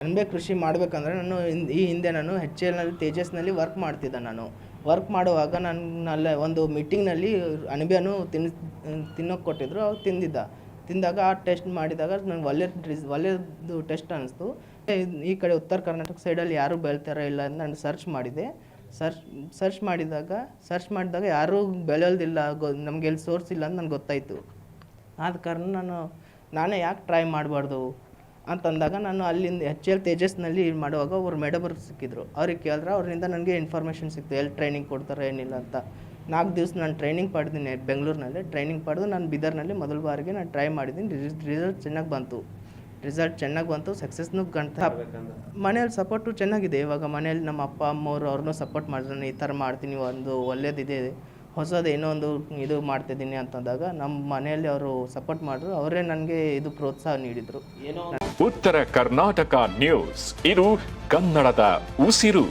ಅಣಬೆ ಕೃಷಿ ಮಾಡಬೇಕಂದ್ರೆ ನಾನು ಈ ಹಿಂದೆ ನಾನು HCLನಲ್ಲಿ ತೇಜಸ್ನಲ್ಲಿ ವರ್ಕ್ ಮಾಡ್ತಿದ್ದೆ. ನಾನು ವರ್ಕ್ ಮಾಡುವಾಗ ನನ್ನಲ್ಲೇ ಒಂದು ಮೀಟಿಂಗ್ನಲ್ಲಿ ಅಣಬೆಯನ್ನು ತಿನ್ನೋಕೆ ಕೊಟ್ಟಿದ್ದರು. ಅವ್ರು ತಿಂದಾಗ ಆ ಟೆಸ್ಟ್ ಮಾಡಿದಾಗ ನನಗೆ ಒಳ್ಳೆಯದು ಟೆಸ್ಟ್ ಅನ್ನಿಸ್ತು. ಈ ಕಡೆ ಉತ್ತರ ಕರ್ನಾಟಕ ಸೈಡಲ್ಲಿ ಯಾರೂ ಬೆಳಿತಾರೋ ಇಲ್ಲ ಅಂತ ನಾನು ಸರ್ಚ್ ಮಾಡಿದೆ. ಸರ್ಚ್ ಮಾಡಿದಾಗ ಯಾರೂ ಬೆಳೆಯೋದಿಲ್ಲ, ನಮಗೆ ಎಲ್ಲಿ ಸೋರ್ಸ್ ಇಲ್ಲ ಅಂತ ನನಗೆ ಗೊತ್ತಾಯಿತು. ಆದ ಕಾರಣ ನಾನೇ ಯಾಕೆ ಟ್ರೈ ಮಾಡಬಾರ್ದು ಅಂತಂದಾಗ ನಾನು ಅಲ್ಲಿಂದ HCL ತೇಜಸ್ನಲ್ಲಿ ಮಾಡುವಾಗ ಅವ್ರು ಮೇಡಮರು ಸಿಕ್ಕಿದ್ರು. ಅವ್ರಿಗೆ ಕೇಳಿದ್ರೆ ಅವರಿಂದ ನನಗೆ ಇನ್ಫಾರ್ಮೇಷನ್ ಸಿಕ್ತು, ಎಲ್ಲಿ ಟ್ರೈನಿಂಗ್ ಕೊಡ್ತಾರೆ ಏನಿಲ್ಲ ಅಂತ. 4 ದಿವಸ ನಾನು ಟ್ರೈನಿಂಗ್ ಪಡೆದಿನಿ ಬೆಂಗಳೂರಿನಲ್ಲಿ. ಟ್ರೈನಿಂಗ್ ಪಡೆದು ನಾನು ಬೀದರ್ನಲ್ಲಿ ಮೊದಲ ಬಾರಿಗೆ ನಾನು ಟ್ರೈ ಮಾಡಿದ್ದೀನಿ. ರಿಸಲ್ಟ್ ಚೆನ್ನಾಗಿ ಬಂತು. ಸಕ್ಸಸ್ನೂ ಕಾಣ್ತಾ. ಮನೇಲಿ ಸಪೋರ್ಟು ಚೆನ್ನಾಗಿದೆ. ಇವಾಗ ಮನೇಲಿ ನಮ್ಮ ಅಪ್ಪ ಅಮ್ಮವ್ರು ಅವ್ರನ್ನೂ ಸಪೋರ್ಟ್ ಮಾಡಿದ್ರು. ನಾನು ಈ ಥರ ಮಾಡ್ತೀನಿ, ಒಂದು ಒಳ್ಳೇದಿದೆ, ಹೊಸದು ಏನೋ ಒಂದು ಇದು ಮಾಡ್ತಿದ್ದೀನಿ ಅಂತಂದಾಗ ನಮ್ಮ ಮನೆಯಲ್ಲಿ ಅವರು ಸಪೋರ್ಟ್ ಮಾಡಿದ್ರು. ಅವರೇ ನನಗೆ ಇದು ಪ್ರೋತ್ಸಾಹ ನೀಡಿದರು. ಉತ್ತರ ಕರ್ನಾಟಕ ನ್ಯೂಸ್, ಇದು ಕನ್ನಡದ ಉಸಿರು.